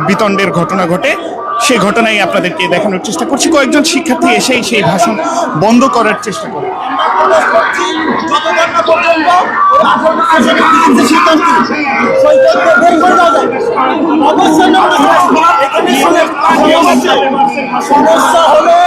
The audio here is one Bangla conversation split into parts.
বিতণ্ডের ঘটনা ঘটে, সেই ঘটনাই আপনাদেরকে দেখানোর চেষ্টা করছি। কয়েকজন শিক্ষার্থী এসেই সেই ভাষণ বন্ধ করার চেষ্টা করে। সমস্যা হলে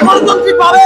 অগণতান্ত্রিক ভাবে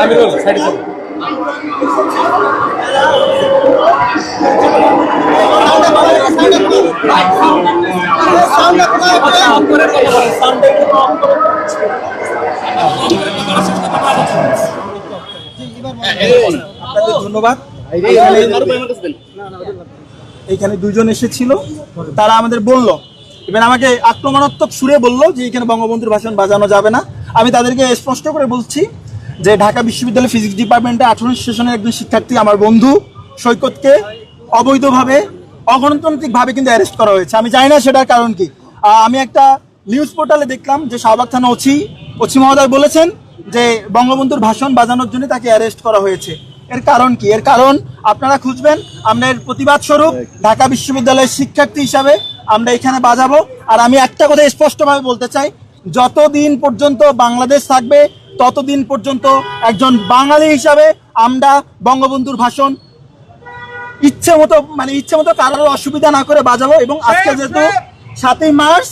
আমি ধন্যবাদ। এইখানে দুজন এসেছিল, তারা আমাদের বলল, ইভেন আমাকে আক্রমণাত্মক সুরে বলল যে এখানে বঙ্গবন্ধুর ভাষণ বাজানো যাবে না। আমি তাদেরকে স্পষ্ট করে বলছি যে ঢাকা বিশ্ববিদ্যালয় ফিজিক্স ডিপার্টমেন্টে 18 সেশনের একজন শিক্ষার্থী আমার বন্ধু সৈকতকে অবৈধভাবে অগণতান্ত্রিকভাবে কিন্তু অ্যারেস্ট করা হয়েছে। আমি জানি না সেটার কারণ কি। আমি একটা নিউজ পোর্টালে দেখলাম যে শাহবাগ থানা ওসি মহোদয় বলেছেন যে বঙ্গবন্ধুর ভাষণ বাজানোর জন্য তাকে অ্যারেস্ট করা হয়েছে। এর কারণ কি? এর কারণ আপনারা খুঁজবেন। আমরা এর প্রতিবাদ স্বরূপ ঢাকা বিশ্ববিদ্যালয়ের শিক্ষার্থী হিসাবে আমরা এখানে বাজাবো। আর আমি একটা কথা স্পষ্টভাবে বলতে চাই, যতদিন পর্যন্ত বাংলাদেশ থাকবে ততদিন পর্যন্ত একজন বাঙালি হিসাবে আমরা বঙ্গবন্ধুর ভাষণ ইচ্ছে মতো কারোর অসুবিধা না করে বাজাবো। এবং আজকে যেহেতু 7ই মার্চ,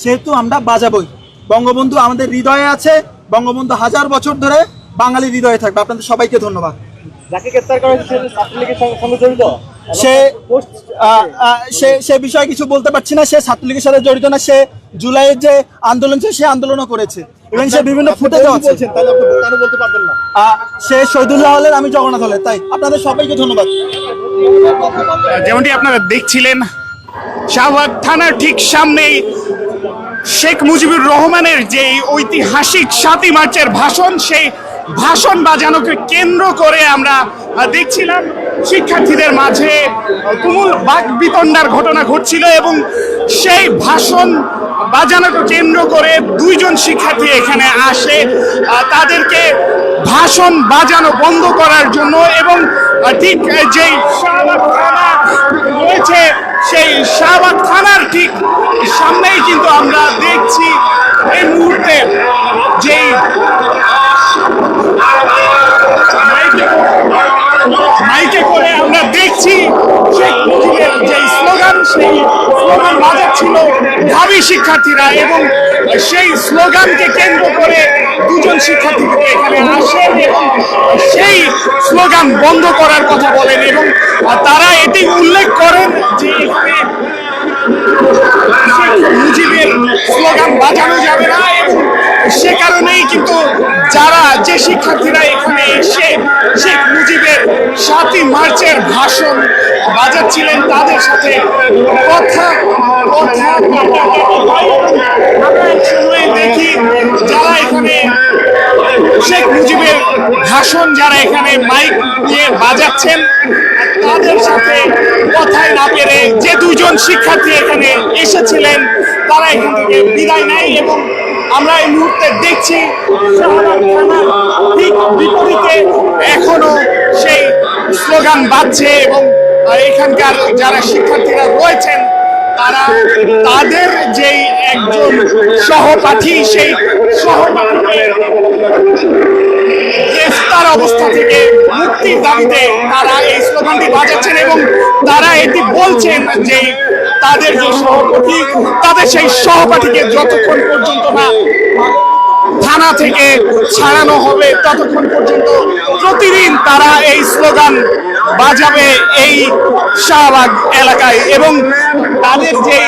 সেহেতু আমরা বাজাবোই। বঙ্গবন্ধু আমাদের হৃদয়ে আছে, বঙ্গবন্ধু 1000 বছর ধরে বাঙালির হৃদয়ে থাকবে। আপনাদের সবাইকে ধন্যবাদ। যাকে গ্রেফতার করা হয়েছে সে ছাত্রলীগের সঙ্গে জড়িত, সে বিষয়ে কিছু বলতে পারছি না। সে ছাত্রলীগের সাথে জড়িত না। সে জুলাইয়ের যে আন্দোলন ছিল সে আন্দোলনও করেছে এবং সে বিভিন্ন ফুটেজও আছে। সে শহীদুল্লাহ হলের, আমি জগন্নাথ হলের। তাই আপনাদের সবাইকে ধন্যবাদ। যেমনটি আপনারা দেখছিলেন, শাহবাগ থানার ঠিক সামনেই শেখ মুজিবুর রহমানের যে ঐতিহাসিক 7ই মার্চের ভাষণ, সেই ভাষণ বাজানোকে কেন্দ্র করে আমরা দেখছিলাম শিক্ষার্থীদের মাঝে তুমুল বাক বিতণ্ডার ঘটনা ঘটছিল এবং সেই ভাষণ বাজানোকে কেন্দ্র করে দুইজন শিক্ষার্থী এখানে আসে তাদেরকে ভাষণ বাজানো বন্ধ করার জন্য। এবং ঠিক যেই শাহবাগ থানা রয়েছে সেই শাহবাগ থানার ঠিক সামনেই কিন্তু আমরা দেখছি এই মুহূর্তে যেই মাইকে করে আমরা দেখছি শেখ মুজিবের যে স্লোগান, সেই স্লোগান বাজাচ্ছিল ঢাবি শিক্ষার্থীরা এবং সেই স্লোগানকে কেন্দ্র করে শিক্ষার্থী কিন্তু এখানে আসেন এবং সেই স্লোগান বন্ধ করার কথা বলেন এবং তারা এটি উল্লেখ করেন যে এখানে শেখ মুজিবের স্লোগান বাজানো যাবে না এবং সে কারণেই কিন্তু যে শিক্ষার্থীরা এখানে এসে শেখ মুজিবের ৭ই মার্চের ভাষণ বাজাচ্ছিলেন তাদের সাথে কথা আমরা এক সময় দেখি যারা এখানে শেখ মুজিবের ভাষণ যারা এখানে মাইক দিয়ে বাজাচ্ছেন তাদের সাথে কথায় না পেরে যে দুজন শিক্ষার্থী এখানে এসেছিলেন তারা এখান থেকে বিদায় নেয় এবং আমরা এই মুহূর্তে দেখছি শাহবাগ থানার ঠিক বিপরীতে এখনো সেই স্লোগান বাজছে এবং এখানকার যারা শিক্ষার্থীরা রয়েছেন তারা তাদের যেই একজন সহপাঠী সেই সহপাঠীকে গ্রেফতার অবস্থা থেকে মুক্তির দাবিতে তারা এই স্লোগানটি বাজাচ্ছেন এবং তারা এটি বলছেন যে তাদের যে সহপাঠী তাদের সেই সহপাঠীকে যতক্ষণ পর্যন্ত না থানা থেকে ছাড়ানো হবে ততক্ষণ পর্যন্ত প্রতিদিন তারা এই স্লোগান বাজাবে এই শাহবাগ এলাকায় এবং তাদের যে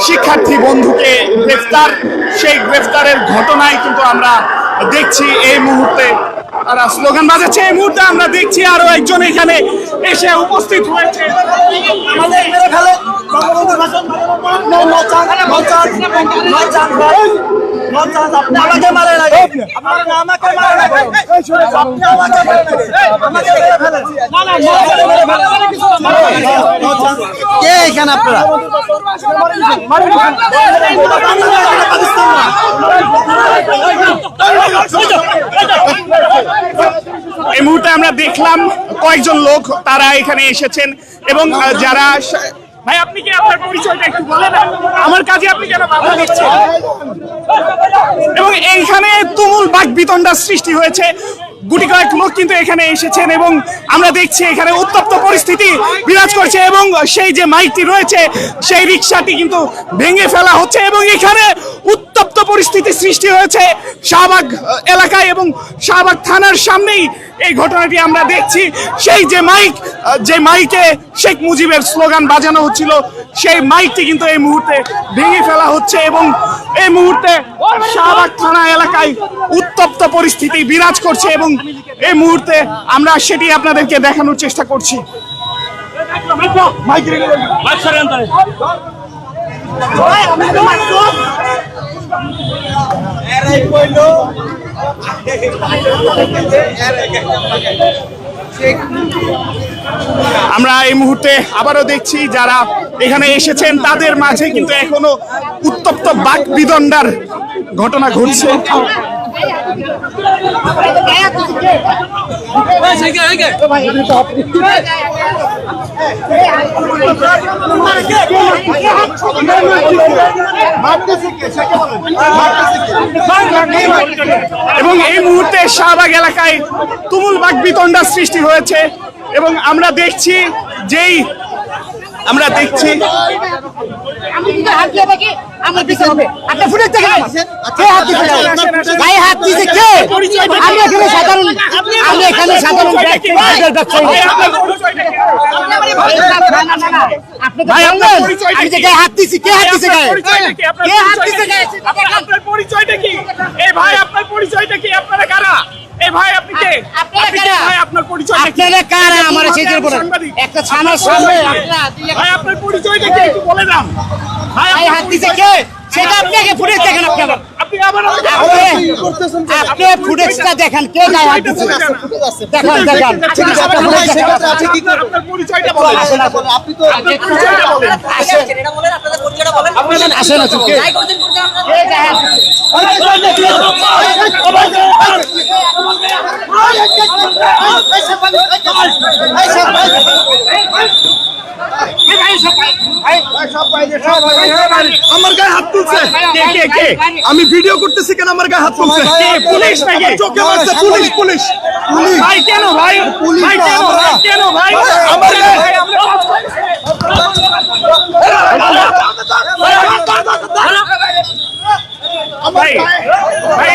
শিক্ষার্থী বন্ধুকে গ্রেফতার সেই গ্রেফতারের ঘটনায় কিন্তু আমরা দেখছি এই মুহূর্তে তারা স্লোগান বাজাচ্ছে। এই মুহূর্তে আমরা দেখছি আরো একজন এখানে এসে উপস্থিত হয়েছে। কে এখানে আপনারা এই মুহূর্তে আমরা দেখলাম কয়েকজন লোক তারা এখানে এসেছেন এবং যারা ভাই আপনি কি আপনার পরিচয়টা একটু বলেন আমার কাজে আপনি কেন বাধা দিচ্ছেন এবং এইখানে তুমুল বাকবিতণ্ডার সৃষ্টি হয়েছে গুটি কয়েক লোক কিন্তু এখানে এসেছেন এবং আমরা দেখছি এখানে উত্তপ্ত পরিস্থিতি বিরাজ করছে এবং সেই যে মাইকটি রয়েছে সেই রিকশাটি কিন্তু ভেঙে ফেলা হচ্ছে এবং এখানে উত্তপ্ত পরিস্থিতি সৃষ্টি হয়েছে শাহবাগ এলাকায় এবং শাহবাগ থানার সামনেই এই ঘটনাটি আমরা দেখছি সেই যে মাইকে শেখ মুজিবের স্লোগান বাজানো হচ্ছিল সেই মাইকটি কিন্তু এই মুহূর্তে ভেঙে ফেলা হচ্ছে এবং এই মুহূর্তে শাহবাগ থানা এলাকায় উত্তপ্ত পরিস্থিতি বিরাজ করছে এবং এই মুহূর্তে আমরা সেটি আপনাদেরকে দেখানোর চেষ্টা করছি। আমরা এই মুহূর্তে আবারও দেখছি যারা এখানে এসেছেন তাদের মাঝে কিন্তু এখনো উত্তপ্ত বাকবিতণ্ডার ঘটনা ঘটছে। এবং এই মুহূর্তে শাহবাগ এলাকায় তুমুল বাকবিতণ্ডার সৃষ্টি হয়েছে এবং আমরা দেখছি পরিচয়টা কি ভাই আপনার পরিচয়টা কি আপনারা কারা ভাই আপনি কে ভাই আপনার পরিচয় আপনারা কারা আমার সেজের উপরে একটা থানার সামনে ভাই আপনার পরিচয়টা কি একটু বলে দাও ভাই হাত দিছে কে সেটা আপনাকে ফুটেজ দেখেন আপনি আবার আপনি ফুটেজটা দেখেন কে গায়ে হাত দিছে দেখেন আপনার পরিচয়টা বলেন আপনি তো পরিচয়টা বলেন এটা বলেন আপনাদের পরিচয়টা বলেন আপনি আসেন না কে গায়ে করছেন কে গায়ে হাত আমার গায়ে হাত তুলছে আমি ভিডিও করতেছি কেন আমার গায়ে হাত তুলছে পুলিশ নাকি চোখে মারছে পুলিশ ভাই কেন ভাই ভাই কেন ভাই আমার গায়ে ভাই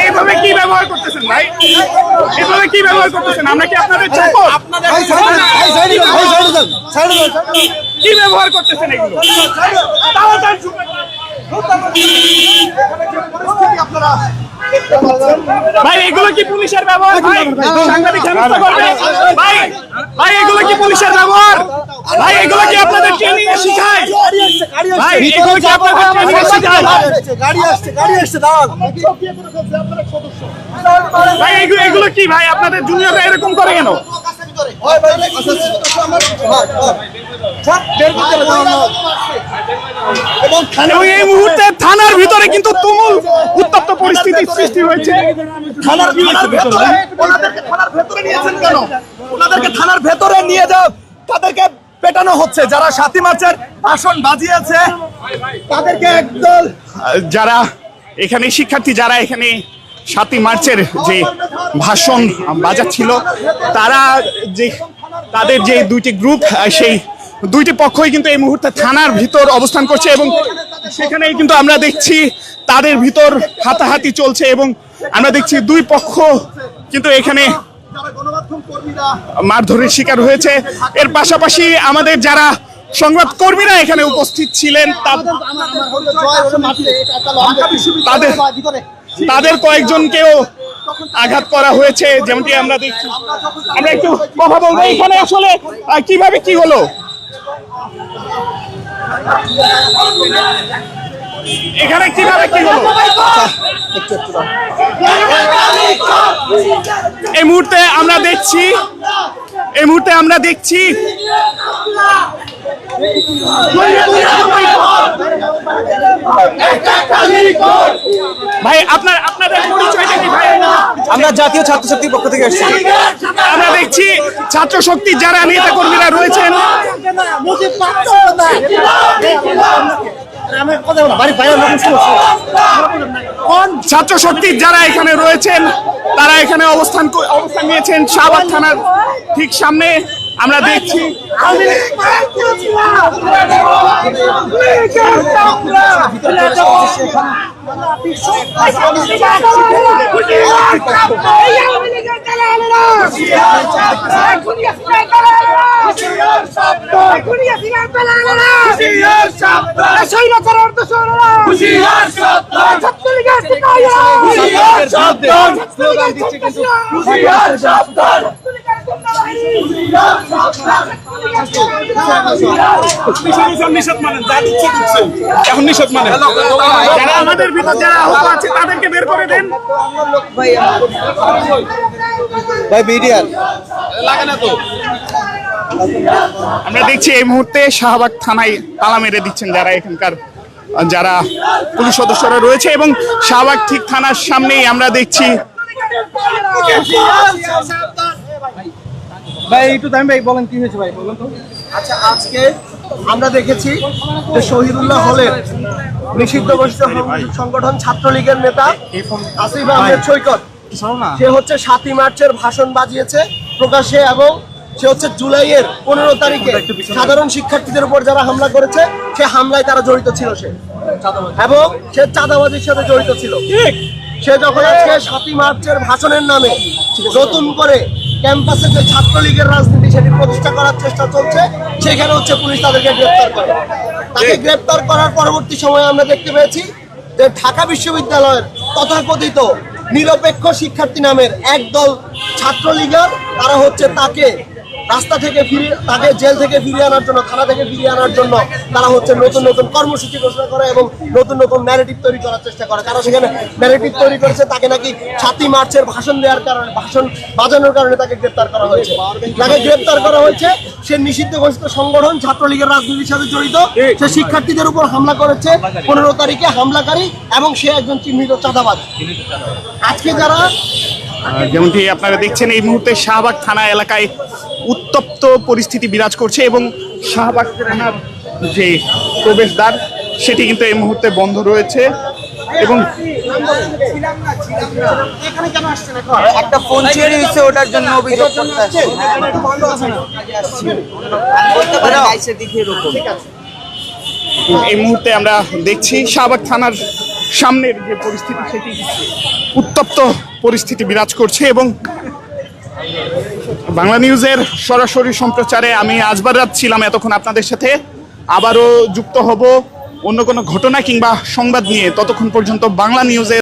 এইভাবে কি ব্যবহার করতেছেন ভাই এভাবে কি ব্যবহার করতেছেন? আমরা কি আপনাদের চাকর? কি ব্যবহার করতেছেন এগুলো? ভাই এগুলো কি পুলিশের ব্যবহার? ভাই সাংবাদিক হেনস্থা করবে? ভাই ভাই এগুলো কি পুলিশের ব্যবহার? ভাই এগুলো কি আপনাদের ট্রেনিং এ শেখায়? ভাই এগুলো কি আপনাদের ট্রেনিং এ শেখায়? ভাই এগুলো কি ভাই আপনাদের জুনিয়ররা এরকম করে কেন? এবং এই মুহূর্তে থানার ভিতরে কিন্তু তুমুল উত্তপ্ত পরিস্থিতির সৃষ্টি হয়েছে। ওনাদেরকে থানার ভেতরে নিয়ে যাও, তাদেরকে পেটানো হচ্ছে। যারা ৭ই মার্চের ভাষণ বাজিয়েছে তাদেরকে একদল যারা এখানে শিক্ষার্থী যারা এখানে ৭ই মার্চের যে ভাষণ বাজাচ্ছিল তারা যে তাদের যে দুইটি গ্রুপ সেই দুইটি পক্ষই কিন্তু এই মুহূর্তে থানার ভিতর অবস্থান করছে এবং সেখানেই কিন্তু আমরা দেখছি তাদের ভিতর হাতাহাতি চলছে এবং আমরা দেখছি দুই পক্ষ কিন্তু এখানে মারধরের শিকার হয়েছে। এর পাশাপাশি আমাদের যারা সংবাদ কর্মীরা এখানে উপস্থিত ছিলেন তাদের কয়েকজনকেও আঘাত করা হয়েছে যেমনটি আমরা দেখছি। আমরা একটু কথা বলবো এখানে আসলে কিভাবে কি হলো। এখানে কিভাবে কি হলো এই মুহূর্তে আমরা দেখছি ভাই আপনাদের পরিচয়টা কি ভাই? আমরা জাতীয় ছাত্র শক্তির পক্ষ থেকে এসেছি। আমরা দেখছি ছাত্র শক্তির যারা নেতা কর্মীরা রয়েছেন ছাত্র শক্তির যারা এখানে রয়েছেন তারা এখানে অবস্থান নিয়েছেন শাহবাগ থানার ঠিক সামনে। আমরা দেখছি যারা আমাদের ভিতর যারা আহত আছে তাদেরকে বের করে দেন। আমরা দেখছি এই মুহূর্তে শাহবাগ থানায় তালা মেরে দিচ্ছেন যারা এখানকার যারা পুলিশ সদস্যরা রয়েছে এবং শাহবাগ ঠিক থানার সামনেই আমরা দেখছি ভাই একটু দাম ভাই বলেন কি হয়েছে ভাই বলেন তো। আচ্ছা, আজকে আমরা দেখেছি যে শহীদুল্লাহ হলের নিষিদ্ধ ঘোষিত সংগঠন ছাত্রলীগের নেতা আসিফ আহমেদ সৈকত সে হচ্ছে ৭ই মার্চের ভাষণ বাজিয়েছে প্রকাশ্যে এবং সে হচ্ছে জুলাইয়ের 15 তারিখে সাধারণ শিক্ষার্থীদের উপর যারা হামলা করেছে সে হামলায় তারা জড়িত ছিল সে এবং সে চাঁদাবাজির সাথে জড়িত ছিল। সে যখন আজকে ৭ই মার্চের ভাষণের নামে নতুন করে ক্যাম্পাসে যে ছাত্রলীগের রাজনীতি সেটি প্রতিষ্ঠা করার চেষ্টা চলছে সেখানে হচ্ছে পুলিশ তাদেরকে গ্রেপ্তার করে। তাকে গ্রেপ্তার করার পরবর্তী সময়ে আমরা দেখতে পেয়েছি যে ঢাকা বিশ্ববিদ্যালয়ের তথাকথিত নিরপেক্ষ শিক্ষার্থী নামের একদল ছাত্রলীগের তারা হচ্ছে তাকে রাস্তা থেকে তাকে জেল থেকে ফিরিয়ে আনার জন্য থানা থেকে ফিরিয়ে আনার জন্য তারা হচ্ছে নতুন নতুন কর্মসূচি ঘোষণা করে এবং নতুন নতুন ন্যারেটিভ তৈরি করার চেষ্টা করে। কারণ সেখানে ন্যারেটিভ তৈরি করেছে তাকে নাকি ৭ই মার্চের ভাষণ দেওয়ার কারণে ভাষণ বাজানোর কারণে তাকে গ্রেপ্তার করা হয়েছে। তাকে গ্রেপ্তার করা হয়েছে সে নিষিদ্ধ ঘোষিত সংগঠন ছাত্রলীগের রাজনীতির সাথে জড়িত। সে শিক্ষার্থীদের উপর হামলা করেছে 15 তারিখে হামলাকারী এবং সে একজন চিহ্নিত চাঁদাবাজ। আজকে যারা যেমনটি আপনারা দেখছেন এই মুহূর্তে শাহবাগ থানা এলাকায় উত্তপ্ত পরিস্থিতি বিরাজ করছে এবং শাহবাগ থানার যে প্রবেশদ্বার সেটি কিন্তু এই মুহূর্তে বন্ধ রয়েছে এবং একটা ফোন চুরি হয়েছে ওটার জন্য অভিযোগ করতে আসছে। এই মুহূর্তে আমরা দেখছি শাহবাগ থানার সামনের যে পরিস্থিতি সেটি উত্তপ্ত পরিস্থিতি বিরাজ করছে এবং বাংলা নিউজের সরাসরি সম্প্রচারে আমি আজবার রাত ছিলাম এতক্ষণ আপনাদের সাথে। আবারও যুক্ত হব অন্য কোনো ঘটনা কিংবা সংবাদ নিয়ে। ততক্ষণ পর্যন্ত বাংলা নিউজের